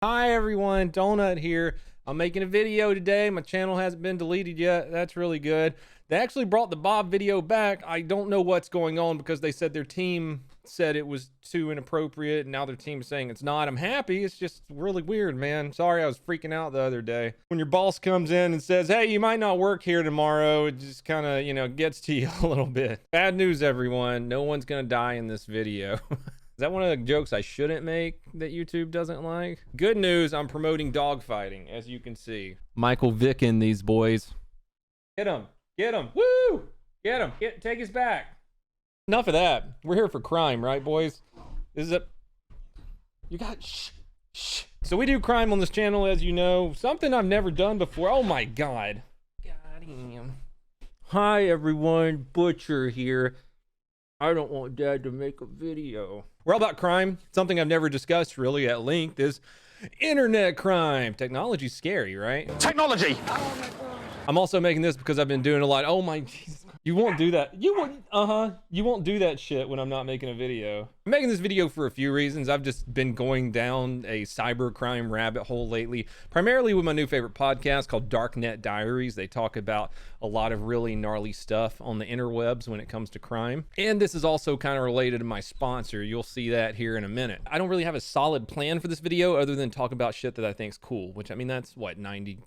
Hi everyone, Donut here. I'm making a video today. My channel hasn't been deleted yet. That's really good. They actually brought the Bob video back. I don't know what's going on because they said their team said it was too inappropriate and now their team is saying it's not. I'm happy. It's just really weird, man. Sorry, I was freaking out the other day. When your boss comes in and says, hey, you might not work here tomorrow, it just kind of, gets to you a little bit. Bad news, everyone. No one's gonna die in this video. Is that one of the jokes I shouldn't make that YouTube doesn't like? Good news, I'm promoting dogfighting, as you can see. Michael Vick in these boys. Get him, woo! Get him, take his back. Enough of that. We're here for crime, right, boys? This is shh. So we do crime on this channel, as you know. Something I've never done before. Oh my God. Goddamn. Hi everyone, Butcher here. I don't want Dad to make a video. We're all about crime. Something I've never discussed really at length is internet crime. Technology's scary, right? Technology! Oh my God. I'm also making this because I've been doing a lot. Oh my Jesus. You won't do that. You won't do that shit when I'm not making a video. I'm making this video for a few reasons. I've just been going down a cybercrime rabbit hole lately, primarily with my new favorite podcast called Darknet Diaries. They talk about a lot of really gnarly stuff on the interwebs when it comes to crime. And this is also kind of related to my sponsor. You'll see that here in a minute. I don't really have a solid plan for this video other than talk about shit that I think is cool, which I mean, that's what, 99%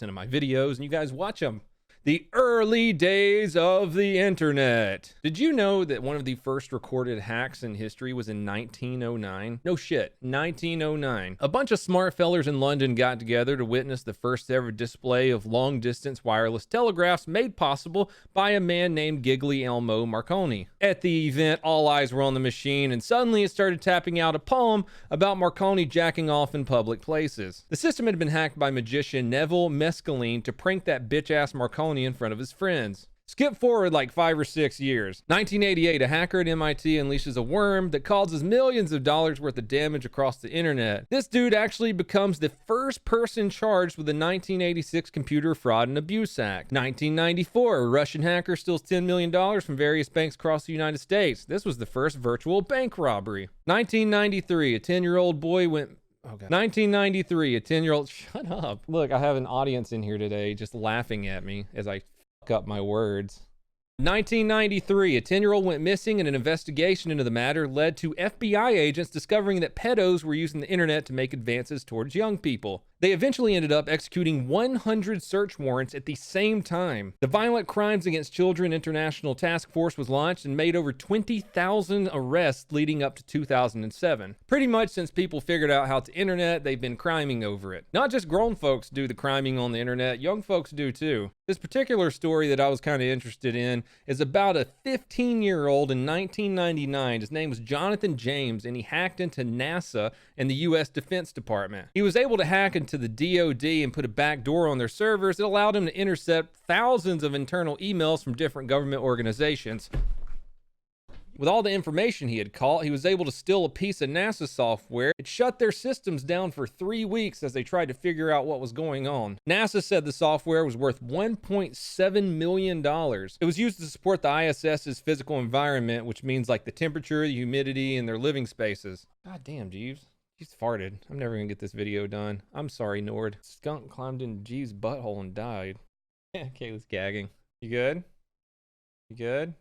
of my videos, and you guys watch them. The early days of the internet. Did you know that one of the first recorded hacks in history was in 1909? No shit, 1909. A bunch of smart fellers in London got together to witness the first ever display of long distance wireless telegraphs made possible by a man named Guglielmo Marconi. At the event, all eyes were on the machine and suddenly it started tapping out a poem about Marconi jacking off in public places. The system had been hacked by magician Neville Mescaline to prank that bitch ass Marconi in front of his friends. Skip forward like 5 or 6 years. 1988, a hacker at MIT unleashes a worm that causes millions of dollars worth of damage across the internet. This dude actually becomes the first person charged with the 1986 Computer Fraud and Abuse Act. 1994, a Russian hacker steals $10 million from various banks across the United States. This was the first virtual bank robbery. 1993, a 10-year-old boy went... Okay. 1993, a 10-year-old... Shut up. Look, I have an audience in here today just laughing at me as I fuck up my words. 1993, a 10-year-old went missing and an investigation into the matter led to FBI agents discovering that pedos were using the internet to make advances towards young people. They eventually ended up executing 100 search warrants at the same time. The Violent Crimes Against Children International Task Force was launched and made over 20,000 arrests leading up to 2007. Pretty much since people figured out how to internet, they've been criming over it. Not just grown folks do the criming on the internet, young folks do too. This particular story that I was kind of interested in is about a 15-year-old in 1999. His name was Jonathan James, and he hacked into NASA and the U.S. Defense Department. He was able to hack into the DoD and put a backdoor on their servers that allowed him to intercept thousands of internal emails from different government organizations. With all the information he had caught, he was able to steal a piece of NASA software. It shut their systems down for 3 weeks as they tried to figure out what was going on. NASA said the software was worth $1.7 million. It was used to support the ISS's physical environment, which means like the temperature, the humidity, and their living spaces. God damn, Jeeves. Jeeves farted. I'm never gonna get this video done. I'm sorry, Nord. Skunk climbed in Jeeves' butthole and died. Kayla's gagging. You good? You good?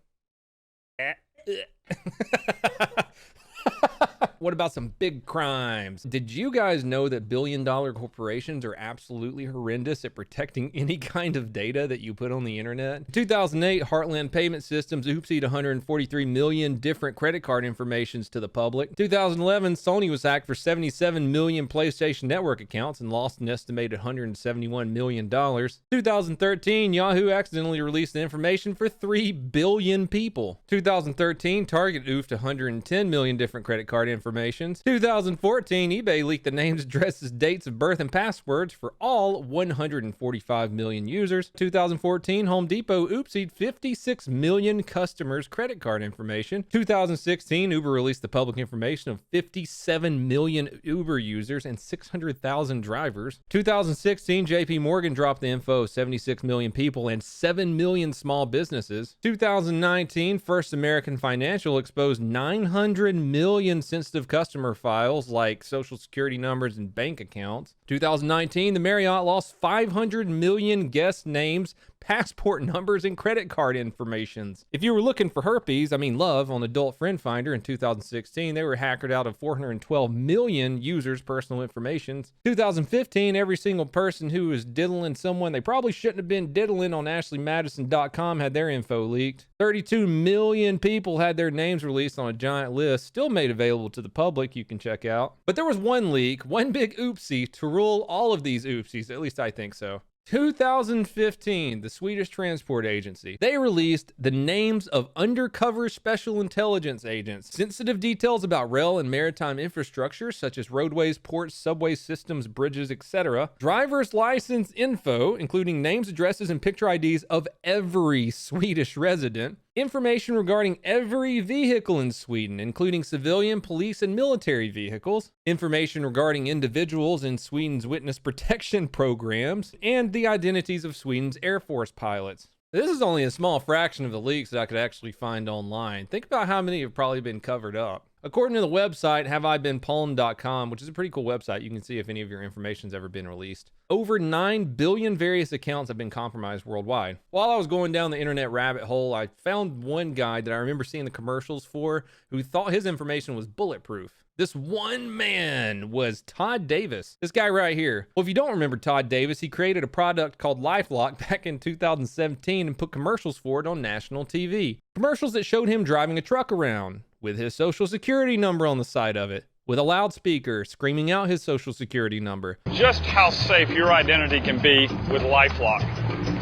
What about some big crimes? Did you guys know that billion-dollar corporations are absolutely horrendous at protecting any kind of data that you put on the internet? In 2008, Heartland Payment Systems oopsied 143 million different credit card informations to the public. 2011, Sony was hacked for 77 million PlayStation Network accounts and lost an estimated $171 million. 2013, Yahoo accidentally released the information for 3 billion people. 2013, Target oofed 110 million different credit card information. 2014, eBay leaked the names, addresses, dates of birth, and passwords for all 145 million users. 2014, Home Depot oopsied 56 million customers' credit card information. 2016, Uber released the public information of 57 million Uber users and 600,000 drivers. 2016, JP Morgan dropped the info of 76 million people and 7 million small businesses. 2019, First American Financial exposed 900 million since the sensitive customer files like social security numbers and bank accounts. 2019, the Marriott lost 500 million guest names, passport numbers, and credit card informations. If you were looking for herpes, love, on Adult Friend Finder in 2016, they were hacked out of 412 million users' personal information. 2015, every single person who was diddling someone they probably shouldn't have been diddling on AshleyMadison.com had their info leaked. 32 million people had their names released on a giant list, still made available to the public, you can check out. But there was one leak, one big oopsie to rule all of these oopsies, at least I think so. 2015, the Swedish Transport Agency. They released the names of undercover special intelligence agents. Sensitive details about rail and maritime infrastructure, such as roadways, ports, subway systems, bridges, etc. Driver's license info, including names, addresses, and picture IDs of every Swedish resident. Information regarding every vehicle in Sweden, including civilian, police, and military vehicles. Information regarding individuals in Sweden's witness protection programs, and the identities of Sweden's Air Force pilots. This is only a small fraction of the leaks that I could actually find online. Think about how many have probably been covered up. According to the website haveibeenpalmed.com, which is a pretty cool website, you can see if any of your information's ever been released. Over 9 billion various accounts have been compromised worldwide. While I was going down the internet rabbit hole, I found one guy that I remember seeing the commercials for who thought his information was bulletproof. This one man was Todd Davis. This guy right here. Well, if you don't remember Todd Davis, he created a product called LifeLock back in 2017 and put commercials for it on national TV. Commercials that showed him driving a truck around with his social security number on the side of it, with a loudspeaker screaming out his social security number. Just how safe your identity can be with LifeLock.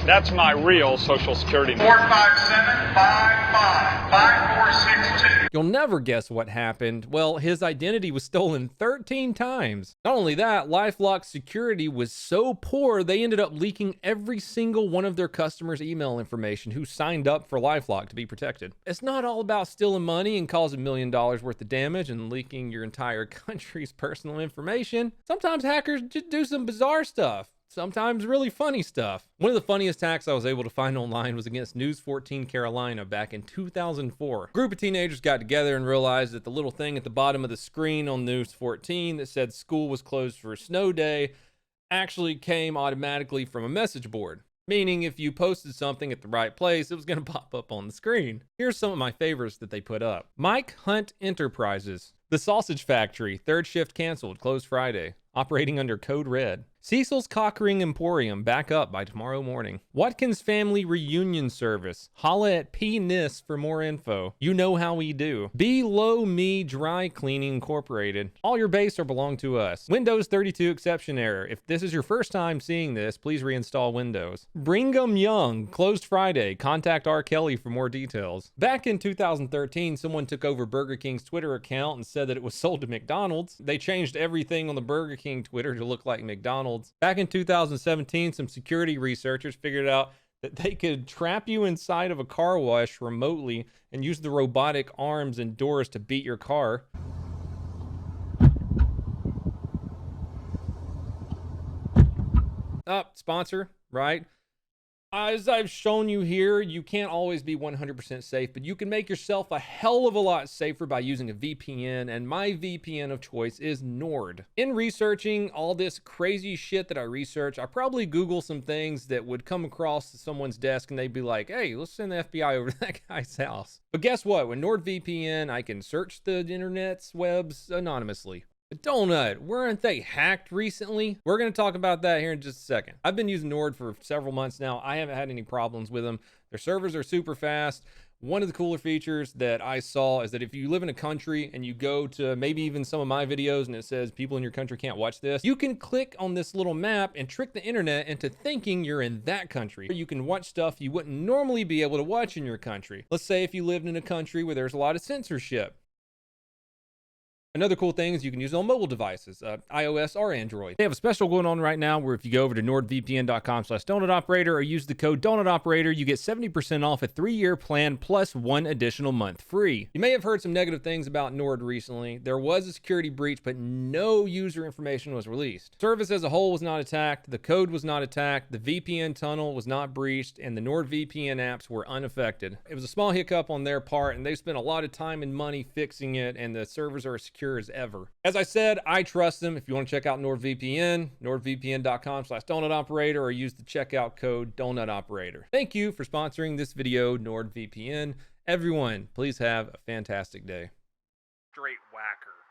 That's my real social security number. 457-55-5462. You'll never guess what happened. Well, his identity was stolen 13 times. Not only that, LifeLock's security was so poor, they ended up leaking every single one of their customers' email information who signed up for LifeLock to be protected. It's not all about stealing money and causing $1 million worth of damage and leaking your entire country's personal information. Sometimes hackers just do some bizarre stuff. Sometimes really funny stuff. One of the funniest hacks I was able to find online was against News 14 Carolina back in 2004. A group of teenagers got together and realized that the little thing at the bottom of the screen on News 14 that said school was closed for a snow day actually came automatically from a message board. Meaning if you posted something at the right place, it was going to pop up on the screen. Here's some of my favorites that they put up. Mike Hunt Enterprises. The Sausage Factory, third shift canceled, closed Friday. Operating under code red. Cecil's Cockring Emporium, back up by tomorrow morning. Watkins Family Reunion Service. Holla at PNIS for more info. You know how we do. Below Me Dry Cleaning Incorporated. All your base are belong to us. Windows 32 exception error. If this is your first time seeing this, please reinstall Windows. Brigham Young, closed Friday. Contact R. Kelly for more details. Back in 2013, someone took over Burger King's Twitter account and said that it was sold to McDonald's. They changed everything on the Burger King Twitter to look like McDonald's. Back in 2017, some security researchers figured out that they could trap you inside of a car wash remotely and use the robotic arms and doors to beat your car. Sponsor, right? As I've shown you here, you can't always be 100% safe, but you can make yourself a hell of a lot safer by using a VPN, and my VPN of choice is Nord. In researching all this crazy shit that I research, I probably Google some things that would come across someone's desk and they'd be like, hey, let's send the FBI over to that guy's house. But guess what? With NordVPN, I can search the internet's webs anonymously. But Donut, weren't they hacked recently? We're going to talk about that here in just a second. I've been using Nord for several months now. I haven't had any problems with them. Their servers are super fast. One of the cooler features that I saw is that if you live in a country and you go to maybe even some of my videos and it says people in your country can't watch this, you can click on this little map and trick the internet into thinking you're in that country. You can watch stuff you wouldn't normally be able to watch in your country. Let's say if you lived in a country where there's a lot of censorship. Another cool thing is you can use it on mobile devices, iOS or Android. They have a special going on right now where if you go over to nordvpn.com/donutoperator or use the code donutoperator, you get 70% off a 3-year plan plus 1 additional month free. You may have heard some negative things about Nord recently. There was a security breach, but no user information was released. Service as a whole was not attacked, the code was not attacked, the VPN tunnel was not breached, and the NordVPN apps were unaffected. It was a small hiccup on their part, and they spent a lot of time and money fixing it, and the servers are secure secure as ever. As I said, I trust them. If you want to check out NordVPN, nordvpn.com/donutoperator, or use the checkout code donutoperator. Thank you for sponsoring this video, NordVPN. Everyone, please have a fantastic day. Straight whacker.